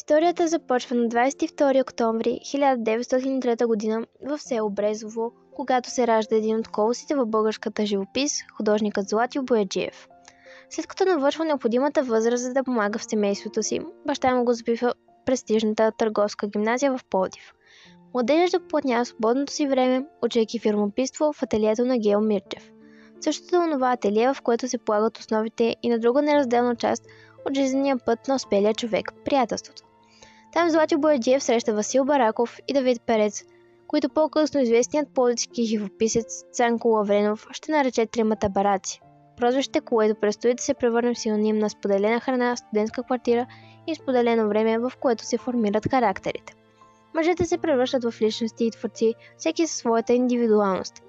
Историята започва на 22 октомври 1903 г. в село Брезово, когато се ражда един от колосите в българската живопис, художникът Златю Бояджиев. След като навършва необходимата възраст за да помага в семейството си, баща му го записва в престижната търговска гимназия в Пловдив. Младежът уплътнява свободното си време, учейки фирмописство в ателието на Гео Мирчев. Същото е онова ателие, в което се полагат основите и на друга неразделна част от жизнения път на успелия човек – приятелството. Там Златю Бояджиев среща Васил Бараков и Давид Перец, които по-късно известният пловдивски живописец Цанко Лавренов ще нарече тримата бараци. Прозвище, което предстои да се превърне в синоним на споделена храна, студентска квартира и споделено време, в което се формират характерите. Мъжете се превръщат в личности и творци, всеки със своята индивидуалност.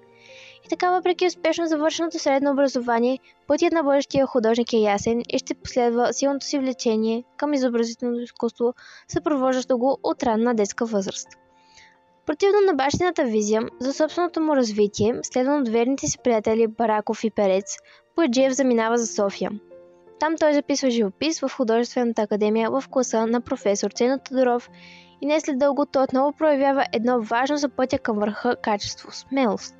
И така, въпреки успешно завършеното средно образование, пътят на бъдещия художник е ясен и ще последва силното си влечение към изобразителното изкуство, съпровождащо го от ранна детска възраст. Противно на бащината визия за собственото му развитие, следван от верните си приятели Бараков и Перец, Бояджиев заминава за София. Там той записва живопис в художествената академия в класа на професор Цено Тодоров и не след дълго той отново проявява едно важно за пътя към върха качество – смелост.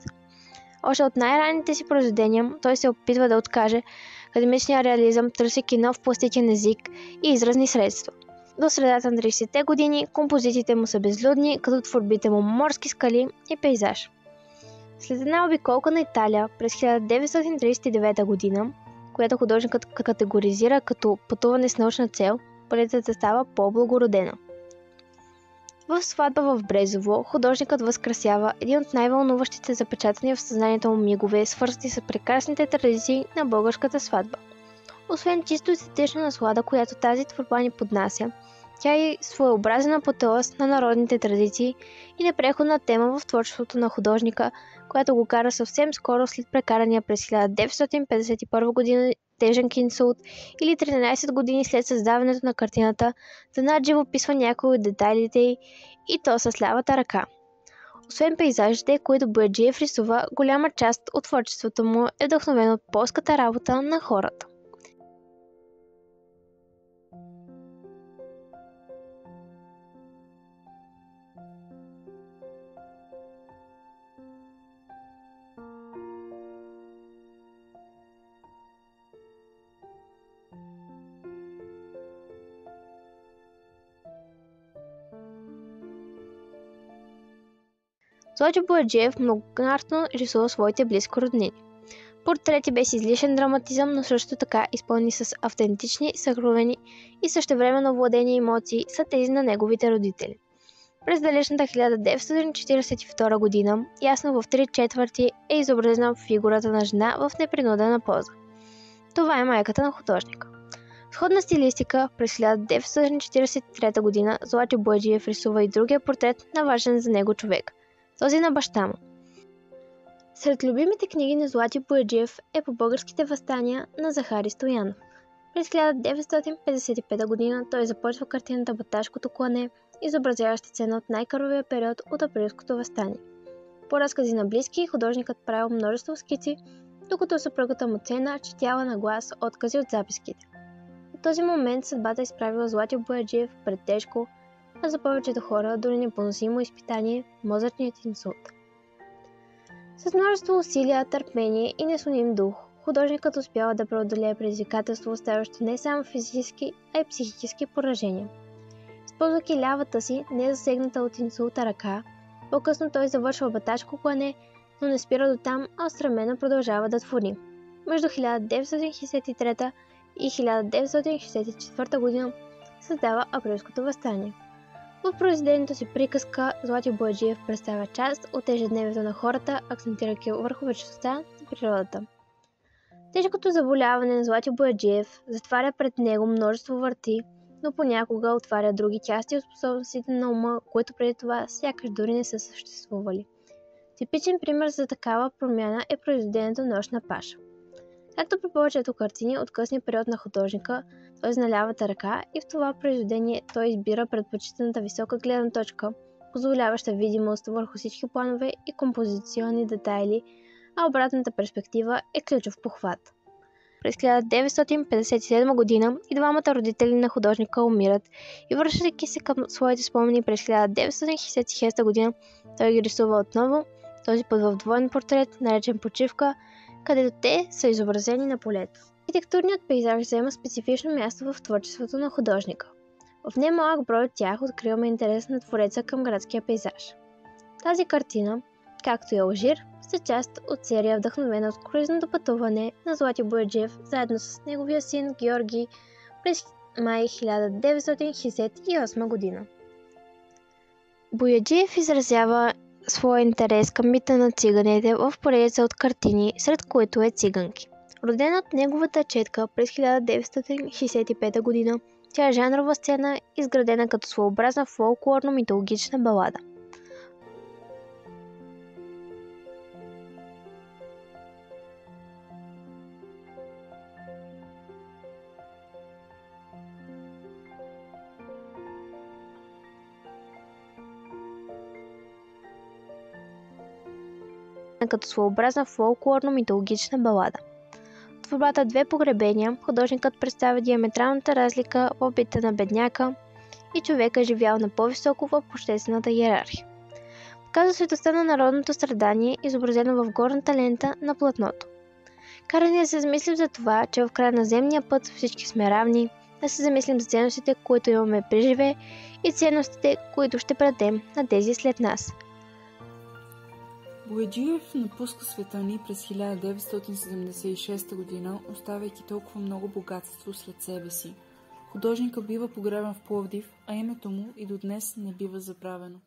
Още от най-ранните си произведения той се опитва да откаже академичния реализъм, търсейки нов пластичен език и изразни средства. До средата на 30-те години композициите му са безлюдни, като творбите му морски скали и пейзаж. След една обиколка на Италия през 1939 година, която художникът категоризира като пътуване с научна цел, палитрата става по-благородена. В Сватба в Брезово художникът възкрасява един от най-вълнуващите запечатани в съзнанието му мигове, свързани с прекрасните традиции на българската сватба. Освен чисто естетична наслада, която тази творба ни поднася, тя е своеобразен апотеоз на народните традиции и непреходна тема в творчеството на художника, която го кара съвсем скоро след прекарания през 1951 година тежък инсулт или 13 години след създаването на картината да надживописва някои от детайлите й и то с лявата ръка. Освен пейзажите, които Бояджиев рисува, голяма част от творчеството му е вдъхновено от полската работа на хората. Златю Бояджиев многократно рисува своите близко роднини. Портрети без излишен драматизъм, но също така изпълнени с автентични, съкровени и същевременно владени емоции са тези на неговите родители. През далечната 1942 година, ясно в 3/4 е изобразена фигурата на жена в непринудена поза. Това е майката на художника. Сходна стилистика през 1943 година Златю Бояджиев рисува и другия портрет на важен за него човек – този на баща му. Сред любимите книги на Златю Бояджиев е по българските въстания на Захари Стоянов. През 1955 година той започва картината Баташкото клане, изобразяваща сцена от най-кървавия период от априлското въстание. По разкази на близки, художникът правил множество скици, докато съпругата му Цена четяла на глас откази от записките. В този момент съдбата изправила Златю Бояджиев пред тежко, а за повечето хора дори непоносимо изпитание – мозъчният инсулт. С множество усилия, търпение и неслоним дух, художникът успява да преодолее предизвикателство, оставящо не само физически, а и психически поражения. Използвайки лявата си, незасегната от инсулта ръка, по-късно той завършва Баташко клане, но не спира до там, а устремено продължава да твори. Между 1963 и 1964 година създава Априлското въстание. В произведението си Приказка Златю Бояджиев представя част от ежедневието на хората, акцентирайки върху вечността на природата. Тежкото заболяване на Златю Бояджиев затваря пред него множество врати, но понякога отваря други части от способностите на ума, които преди това сякаш дори не са съществували. Типичен пример за такава промяна е произведението Нощна паша. Както при повечето картини от късния период на художника, т.е. на лявата ръка, и в това произведение той избира предпочитаната висока гледна точка, позволяваща видимост върху всички планове и композиционни детайли, а обратната перспектива е ключов похват. през 1957 година и двамата родители на художника умират и връщайки се към своите спомени през 1966 година, той ги рисува отново, този път в двоен портрет, наречен Почивка, където те са изобразени на полето. Архитектурният пейзаж взема специфично място в творчеството на художника. В немалък брой от тях откриваме интерес на твореца към градския пейзаж. Тази картина, както и Алжир, са част от серия вдъхновена от круизното пътуване на Злати Бояджиев заедно с неговия син Георги през май 1968 година. Бояджиев изразява своя интерес към мита на циганите в поредица от картини, сред които е Циганки. Родена от неговата четка през 1965 година, тя е жанрова сцена, изградена като своеобразна фолклорно-митологична балада. В творбата Две погребения художникът представя диаметралната разлика в бита на бедняка и човека, живял на по-високо в обществената иерархия. Показва светостта на народното страдание, изобразено в горната лента на платното. Кара ни да се замислим за това, че в края на земния път всички сме равни, да се замислим за ценностите, които имаме при живе и ценностите, които ще предадем на тези след нас. Бояджиев напуска света ни през 1976 година, оставяйки толкова много богатство след себе си. Художникът бива погребан в Пловдив, а името му и до днес не бива забравено.